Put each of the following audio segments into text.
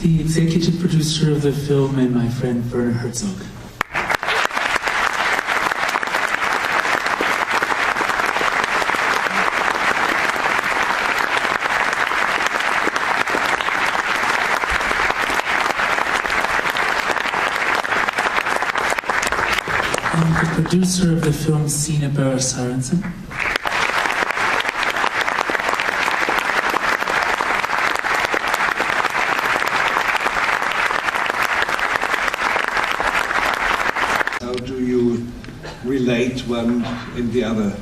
The executive producer of the film and my friend Werner Herzog. And the producer of the film, Sine Børre Sørensen. Relate one and the other?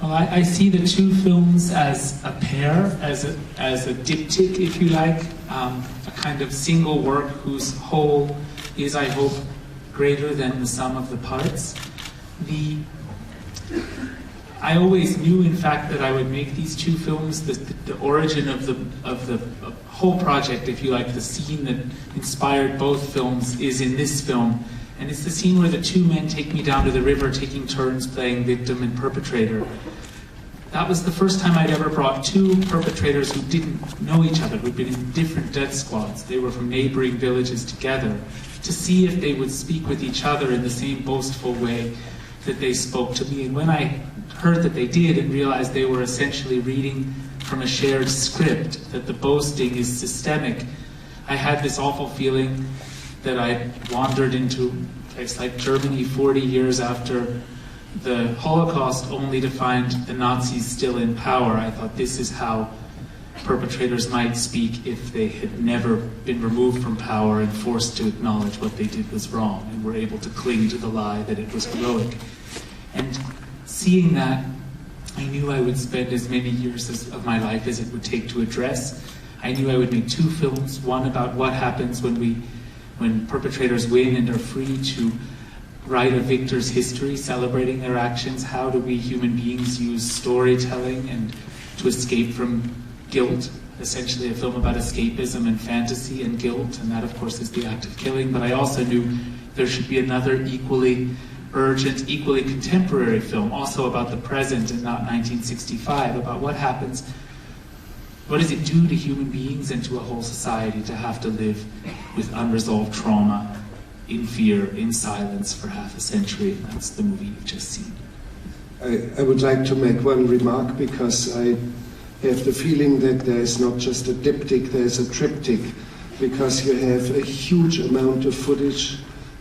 Well, I see the two films as a pair, as a diptych, if you like, a kind of single work whose whole is, I hope, greater than the sum of the parts. I always knew, in fact, that I would make these two films. The origin of the whole project, if you like, the scene that inspired both films, is in this film. And it's the scene where the two men take me down to the river, taking turns playing victim and perpetrator. That was the first time I'd ever brought two perpetrators who didn't know each other, who'd been in different death squads. They were from neighboring villages together, to see if they would speak with each other in the same boastful way that they spoke to me. And when I heard that they did and realized they were essentially reading from a shared script, that the boasting is systemic, I had this awful feeling that I wandered into a place like Germany 40 years after the Holocaust, only to find the Nazis still in power. I thought this is how perpetrators might speak if they had never been removed from power and forced to acknowledge what they did was wrong and were able to cling to the lie that it was heroic. And seeing that, I knew I would spend as many years of my life as it would take to address. I knew I would make two films, one about what happens when perpetrators win and are free to write a victor's history, celebrating their actions. How do we human beings use storytelling and to escape from guilt? Essentially a film about escapism and fantasy and guilt, and that of course is the act of killing. But I also knew there should be another equally urgent, equally contemporary film, also about the present and not 1965, about what happens. What does it do to human beings and to a whole society to have to live with unresolved trauma, in fear, in silence for half a century? And that's the movie you've just seen. I would like to make one remark, because I have the feeling that there is not just a diptych, there is a triptych, because you have a huge amount of footage.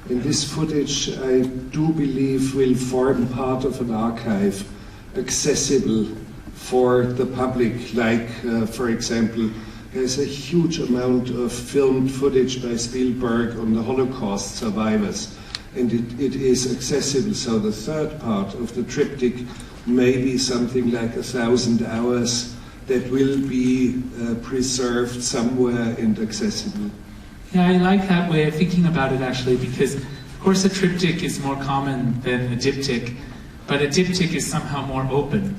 And this footage, I do believe, will form part of an archive accessible for the public, like, for example, there's a huge amount of filmed footage by Spielberg on the Holocaust survivors, and it is accessible. So the third part of the triptych may be something like 1,000 hours that will be preserved somewhere and accessible. Yeah, I like that way of thinking about it, actually, because, of course, a triptych is more common than a diptych, but a diptych is somehow more open.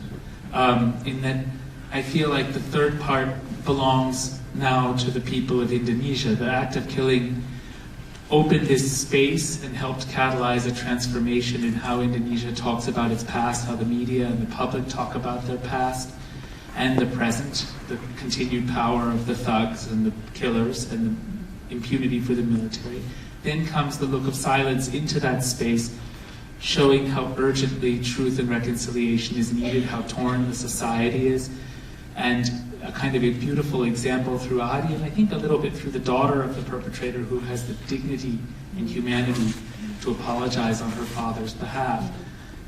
In that I feel like the third part belongs now to the people of Indonesia. The act of killing opened this space and helped catalyze a transformation in how Indonesia talks about its past, how the media and the public talk about their past and the present, the continued power of the thugs and the killers and the impunity for the military. Then comes the look of silence into that space, showing how urgently truth and reconciliation is needed, how torn the society is, and a kind of a beautiful example through Adi, and I think a little bit through the daughter of the perpetrator, who has the dignity and humanity to apologize on her father's behalf.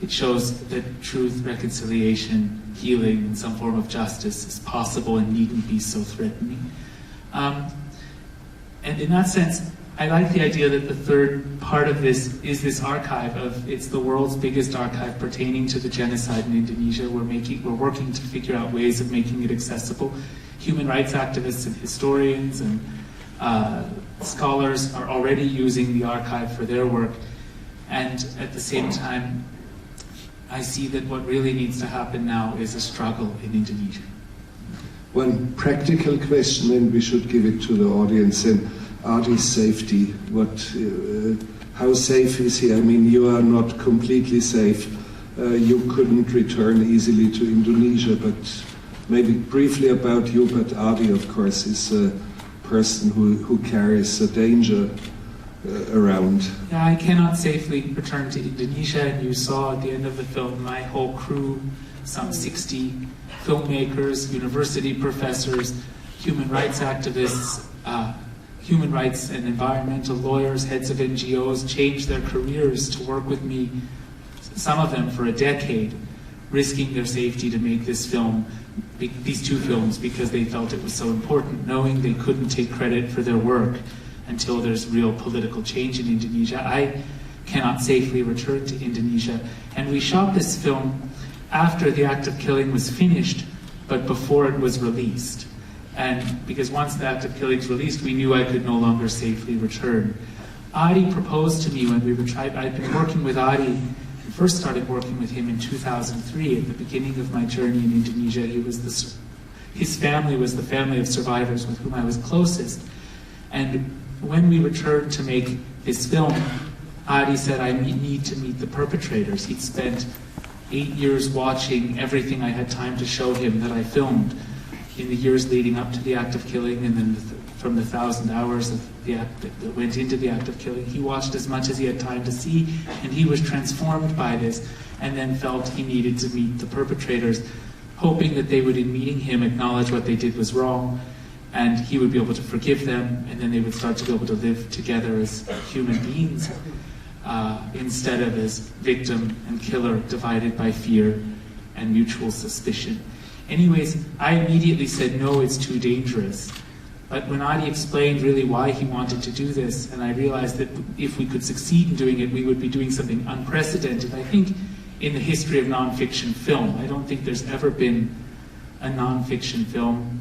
It shows that truth, reconciliation, healing, and some form of justice is possible and needn't be so threatening. And in that sense, I like the idea that the third part of this is this archive it's the world's biggest archive pertaining to the genocide in Indonesia. We're working to figure out ways of making it accessible. Human rights activists and historians and scholars are already using the archive for their work. And at the same time, I see that what really needs to happen now is a struggle in Indonesia. One practical question, and we should give it to the audience, and Adi's safety. How safe is he? I mean, you are not completely safe. You couldn't return easily to Indonesia, but maybe briefly about you, but Adi, of course, is a person who carries a danger around. Yeah, I cannot safely return to Indonesia, and you saw at the end of the film my whole crew, some 60 filmmakers, university professors, human rights activists, human rights and environmental lawyers, heads of NGOs, changed their careers to work with me, some of them for a decade, risking their safety to make this film, these two films, because they felt it was so important, knowing they couldn't take credit for their work until there's real political change in Indonesia. I cannot safely return to Indonesia. And we shot this film after the act of killing was finished, but before it was released. And because once the act of killing was released, we knew I could no longer safely return. Adi proposed to me when we were I'd been working with Adi, and first started working with him in 2003 at the beginning of my journey in Indonesia. His family was the family of survivors with whom I was closest. And when we returned to make this film, Adi said, I need to meet the perpetrators. He'd spent 8 years watching everything I had time to show him that I filmed in the years leading up to the act of killing, and then from the 1,000 hours of the act that went into the act of killing. He watched as much as he had time to see, and he was transformed by this, and then felt he needed to meet the perpetrators, hoping that they would, in meeting him, acknowledge what they did was wrong, and he would be able to forgive them, and then they would start to be able to live together as human beings, instead of as victim and killer, divided by fear and mutual suspicion. Anyways, I immediately said, no, it's too dangerous. But when Adi explained really why he wanted to do this, and I realized that if we could succeed in doing it, we would be doing something unprecedented, I think, in the history of nonfiction film. I don't think there's ever been a nonfiction film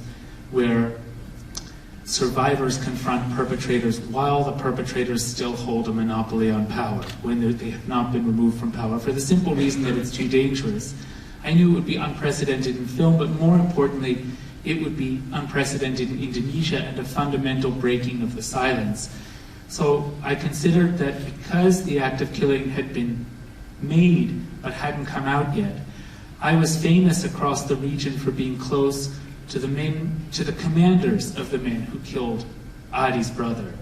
where survivors confront perpetrators while the perpetrators still hold a monopoly on power, when they have not been removed from power, for the simple reason that it's too dangerous. I knew it would be unprecedented in film, but more importantly, it would be unprecedented in Indonesia and a fundamental breaking of the silence. So I considered that because the act of killing had been made but hadn't come out yet, I was famous across the region for being close to the commanders of the men who killed Adi's brother.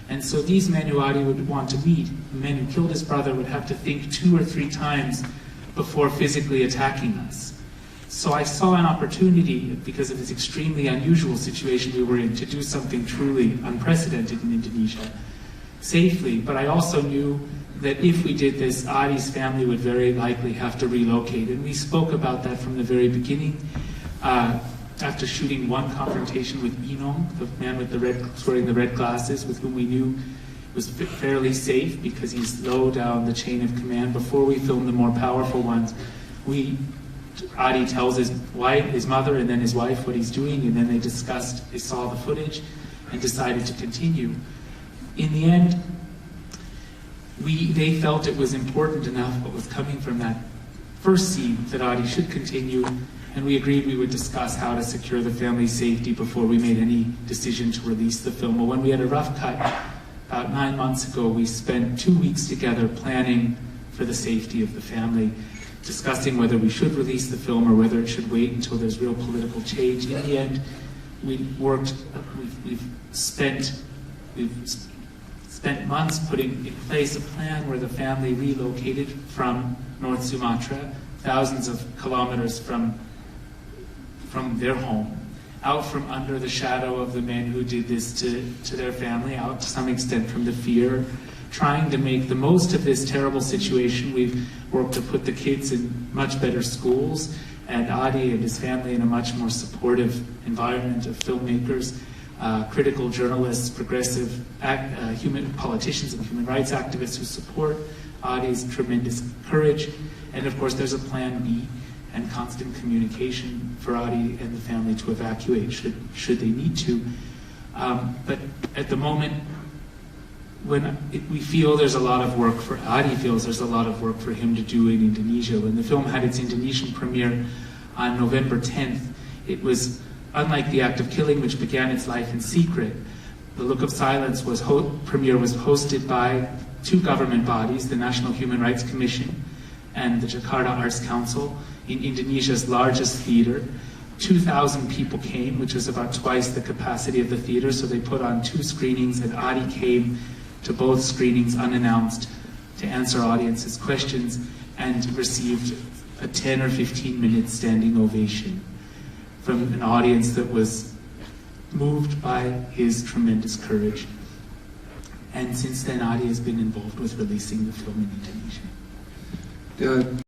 And so these men who Adi would want to meet, the men who killed his brother, would have to think 2 or 3 times before physically attacking us. So I saw an opportunity, because of this extremely unusual situation we were in, to do something truly unprecedented in Indonesia safely. But I also knew that if we did this, Adi's family would very likely have to relocate. And we spoke about that from the very beginning. After shooting one confrontation with Inong, the man with wearing the red glasses, with whom we knew was fairly safe because he's low down the chain of command. Before we filmed the more powerful ones, Adi tells his mother and then his wife what he's doing, and then they saw the footage and decided to continue. In the end, they felt it was important enough what was coming from that first scene that Adi should continue, and we agreed we would discuss how to secure the family's safety before we made any decision to release the film. Well, when we had a rough cut, about 9 months ago, we spent 2 weeks together planning for the safety of the family, discussing whether we should release the film or whether it should wait until there's real political change. In the end, we've spent months putting in place a plan where the family relocated from North Sumatra, thousands of kilometers from their home, out from under the shadow of the men who did this to their family, out to some extent from the fear, trying to make the most of this terrible situation. We've worked to put the kids in much better schools, and Adi and his family in a much more supportive environment of filmmakers, critical journalists, progressive human politicians and human rights activists who support Adi's tremendous courage. And of course there's a plan B and constant communication for Adi and the family to evacuate should they need to. But at the moment, we feel there's a lot of work for Adi feels there's a lot of work for him to do in Indonesia. When the film had its Indonesian premiere on November 10th, it was unlike the act of killing, which began its life in secret. The Look of Silence premiere was hosted by 2 government bodies, the National Human Rights Commission and the Jakarta Arts Council, in Indonesia's largest theater, 2,000 people came, which was about twice the capacity of the theater, so they put on 2 screenings, and Adi came to both screenings unannounced to answer audiences' questions and received a 10 or 15 minute standing ovation from an audience that was moved by his tremendous courage. And since then, Adi has been involved with releasing the film in Indonesia. Yeah.